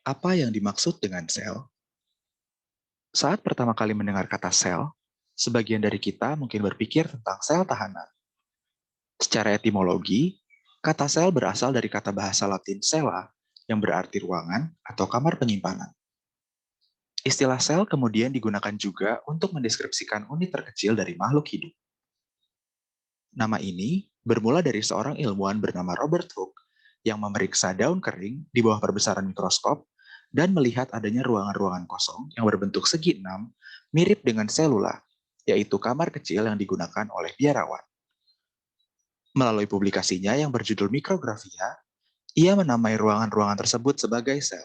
Apa yang dimaksud dengan sel? Saat pertama kali mendengar kata sel, sebagian dari kita mungkin berpikir tentang sel tahanan. Secara etimologi, kata sel berasal dari kata bahasa Latin cella yang berarti ruangan atau kamar penyimpanan. Istilah sel kemudian digunakan juga untuk mendeskripsikan unit terkecil dari makhluk hidup. Nama ini bermula dari seorang ilmuwan bernama Robert Hooke yang memeriksa daun kering di bawah perbesaran mikroskop dan melihat adanya ruangan-ruangan kosong yang berbentuk segi enam mirip dengan selula, yaitu kamar kecil yang digunakan oleh biarawan. Melalui publikasinya yang berjudul Mikrografia, ia menamai ruangan-ruangan tersebut sebagai sel.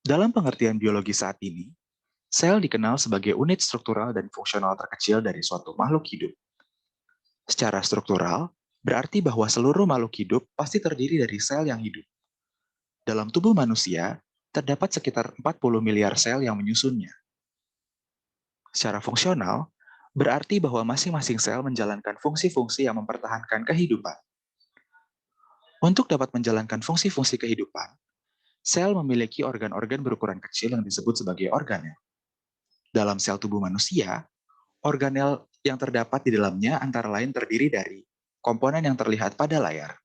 Dalam pengertian biologi saat ini, sel dikenal sebagai unit struktural dan fungsional terkecil dari suatu makhluk hidup. Secara struktural, berarti bahwa seluruh makhluk hidup pasti terdiri dari sel yang hidup. Dalam tubuh manusia, terdapat sekitar 40 miliar sel yang menyusunnya. Secara fungsional, berarti bahwa masing-masing sel menjalankan fungsi-fungsi yang mempertahankan kehidupan. Untuk dapat menjalankan fungsi-fungsi kehidupan, sel memiliki organ-organ berukuran kecil yang disebut sebagai organel. Dalam sel tubuh manusia, organel yang terdapat di dalamnya antara lain terdiri dari komponen yang terlihat pada layar.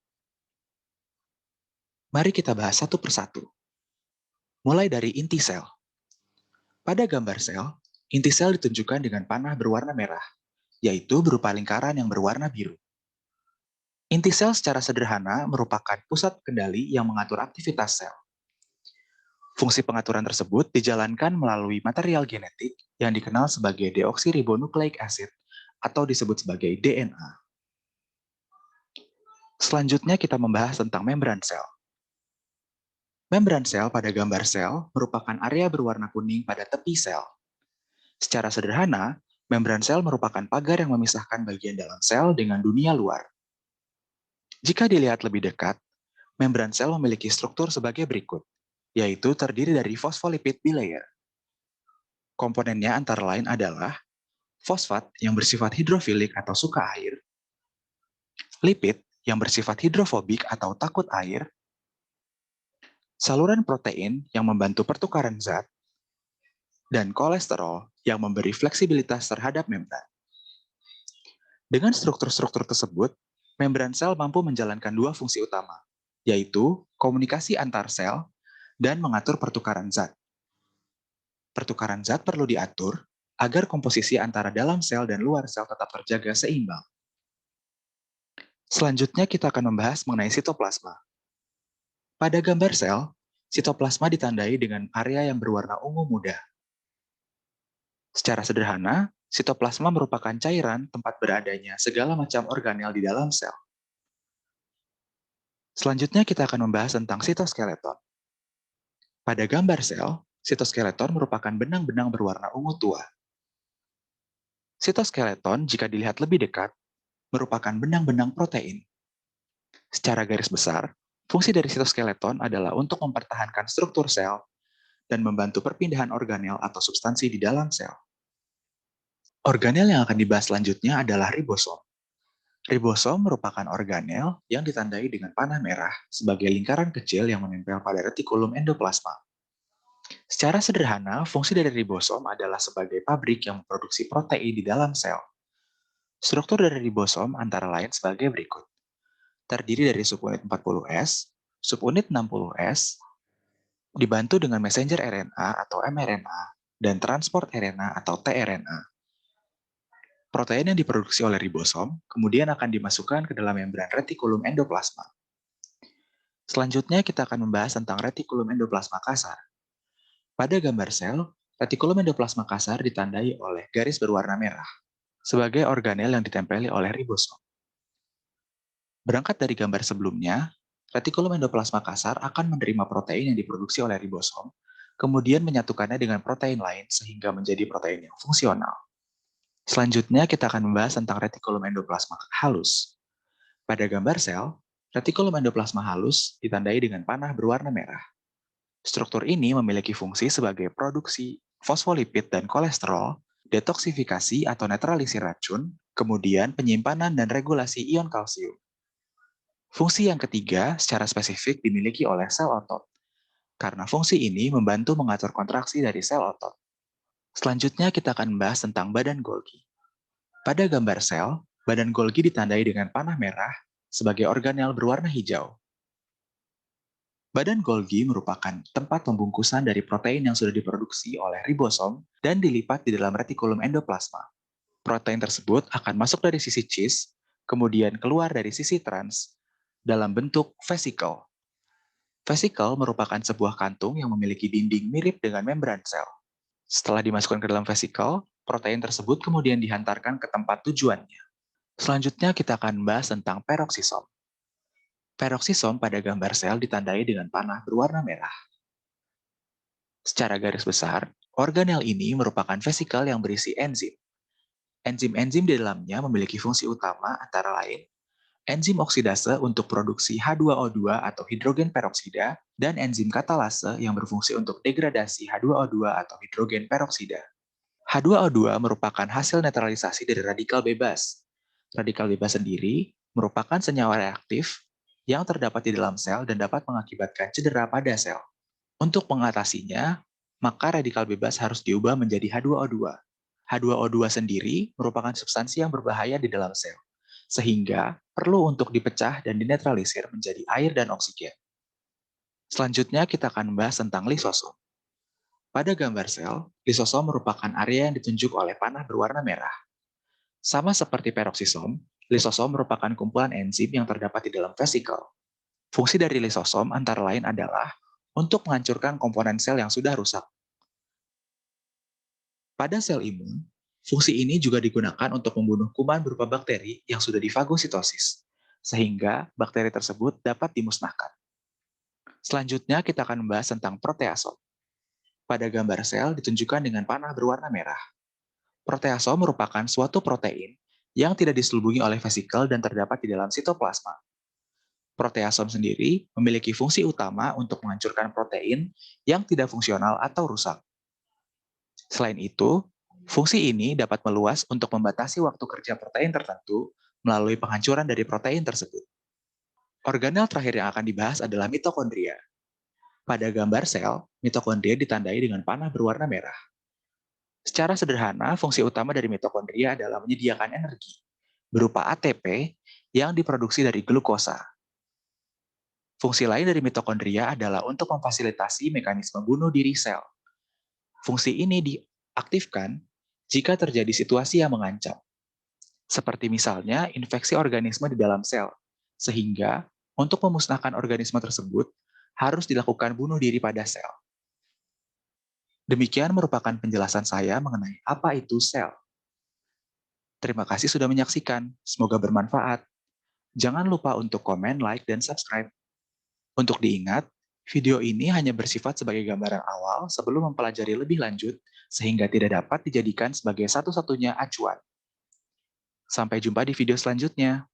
Mari kita bahas satu persatu. Mulai dari inti sel. Pada gambar sel, inti sel ditunjukkan dengan panah berwarna merah, yaitu berupa lingkaran yang berwarna biru. Inti sel secara sederhana merupakan pusat kendali yang mengatur aktivitas sel. Fungsi pengaturan tersebut dijalankan melalui material genetik yang dikenal sebagai deoksiribonucleic acid atau disebut sebagai DNA. Selanjutnya kita membahas tentang membran sel. Membran sel pada gambar sel merupakan area berwarna kuning pada tepi sel. Secara sederhana, membran sel merupakan pagar yang memisahkan bagian dalam sel dengan dunia luar. Jika dilihat lebih dekat, membran sel memiliki struktur sebagai berikut, yaitu terdiri dari fosfolipid bilayer. Komponennya antara lain adalah fosfat yang bersifat hidrofilik atau suka air, lipid yang bersifat hidrofobik atau takut air, saluran protein yang membantu pertukaran zat, dan kolesterol yang memberi fleksibilitas terhadap membran. Dengan struktur-struktur tersebut, membran sel mampu menjalankan dua fungsi utama, yaitu komunikasi antar sel dan mengatur pertukaran zat. Pertukaran zat perlu diatur agar komposisi antara dalam sel dan luar sel tetap terjaga seimbang. Selanjutnya kita akan membahas mengenai sitoplasma. Pada gambar sel, sitoplasma ditandai dengan area yang berwarna ungu muda. Secara sederhana, sitoplasma merupakan cairan tempat beradanya segala macam organel di dalam sel. Selanjutnya kita akan membahas tentang sitoskeleton. Pada gambar sel, sitoskeleton merupakan benang-benang berwarna ungu tua. Sitoskeleton, jika dilihat lebih dekat, merupakan benang-benang protein. Secara garis besar, fungsi dari sitoskeleton adalah untuk mempertahankan struktur sel dan membantu perpindahan organel atau substansi di dalam sel. Organel yang akan dibahas selanjutnya adalah ribosom. Ribosom merupakan organel yang ditandai dengan panah merah sebagai lingkaran kecil yang menempel pada retikulum endoplasma. Secara sederhana, fungsi dari ribosom adalah sebagai pabrik yang memproduksi protein di dalam sel. Struktur dari ribosom antara lain sebagai berikut. Terdiri dari subunit 40S, subunit 60S, dibantu dengan messenger RNA atau mRNA, dan transport RNA atau tRNA. Protein yang diproduksi oleh ribosom kemudian akan dimasukkan ke dalam membran retikulum endoplasma. Selanjutnya kita akan membahas tentang retikulum endoplasma kasar. Pada gambar sel, retikulum endoplasma kasar ditandai oleh garis berwarna merah sebagai organel yang ditempeli oleh ribosom. Berangkat dari gambar sebelumnya, retikulum endoplasma kasar akan menerima protein yang diproduksi oleh ribosom, kemudian menyatukannya dengan protein lain sehingga menjadi protein yang fungsional. Selanjutnya kita akan membahas tentang retikulum endoplasma halus. Pada gambar sel, retikulum endoplasma halus ditandai dengan panah berwarna merah. Struktur ini memiliki fungsi sebagai produksi fosfolipid dan kolesterol, detoksifikasi atau netralisir racun, kemudian penyimpanan dan regulasi ion kalsium. Fungsi yang ketiga secara spesifik dimiliki oleh sel otot, karena fungsi ini membantu mengatur kontraksi dari sel otot. Selanjutnya kita akan membahas tentang badan Golgi. Pada gambar sel, badan Golgi ditandai dengan panah merah sebagai organel berwarna hijau. Badan Golgi merupakan tempat pembungkusan dari protein yang sudah diproduksi oleh ribosom dan dilipat di dalam retikulum endoplasma. Protein tersebut akan masuk dari sisi cis, kemudian keluar dari sisi trans dalam bentuk vesikel. Vesikel merupakan sebuah kantung yang memiliki dinding mirip dengan membran sel. Setelah dimasukkan ke dalam vesikel, protein tersebut kemudian dihantarkan ke tempat tujuannya. Selanjutnya kita akan membahas tentang peroksisom. Peroksisom pada gambar sel ditandai dengan panah berwarna merah. Secara garis besar, organel ini merupakan vesikel yang berisi enzim. Enzim-enzim di dalamnya memiliki fungsi utama antara lain enzim oksidase untuk produksi H2O2 atau hidrogen peroksida, dan enzim katalase yang berfungsi untuk degradasi H2O2 atau hidrogen peroksida. H2O2 merupakan hasil netralisasi dari radikal bebas. Radikal bebas sendiri merupakan senyawa reaktif yang terdapat di dalam sel dan dapat mengakibatkan cedera pada sel. Untuk mengatasinya, maka radikal bebas harus diubah menjadi H2O2. H2O2 sendiri merupakan substansi yang berbahaya di dalam sel, sehingga perlu untuk dipecah dan dinetralisir menjadi air dan oksigen. Selanjutnya kita akan membahas tentang lisosom. Pada gambar sel, lisosom merupakan area yang ditunjuk oleh panah berwarna merah. Sama seperti peroksisom, lisosom merupakan kumpulan enzim yang terdapat di dalam vesikel. Fungsi dari lisosom antara lain adalah untuk menghancurkan komponen sel yang sudah rusak. Pada sel imun, fungsi ini juga digunakan untuk membunuh kuman berupa bakteri yang sudah difagositosis, sehingga bakteri tersebut dapat dimusnahkan. Selanjutnya kita akan membahas tentang proteasom. Pada gambar sel ditunjukkan dengan panah berwarna merah. Proteasom merupakan suatu protein yang tidak diselubungi oleh vesikel dan terdapat di dalam sitoplasma. Proteasom sendiri memiliki fungsi utama untuk menghancurkan protein yang tidak fungsional atau rusak. Selain itu, fungsi ini dapat meluas untuk membatasi waktu kerja protein tertentu melalui penghancuran dari protein tersebut. Organel terakhir yang akan dibahas adalah mitokondria. Pada gambar sel, mitokondria ditandai dengan panah berwarna merah. Secara sederhana, fungsi utama dari mitokondria adalah menyediakan energi berupa ATP yang diproduksi dari glukosa. Fungsi lain dari mitokondria adalah untuk memfasilitasi mekanisme bunuh diri sel. Fungsi ini diaktifkan jika terjadi situasi yang mengancam, seperti misalnya infeksi organisme di dalam sel, sehingga untuk memusnahkan organisme tersebut harus dilakukan bunuh diri pada sel. Demikian merupakan penjelasan saya mengenai apa itu sel. Terima kasih sudah menyaksikan, semoga bermanfaat. Jangan lupa untuk komen, like, dan subscribe. Untuk diingat, video ini hanya bersifat sebagai gambaran awal sebelum mempelajari lebih lanjut, sehingga tidak dapat dijadikan sebagai satu-satunya acuan. Sampai jumpa di video selanjutnya.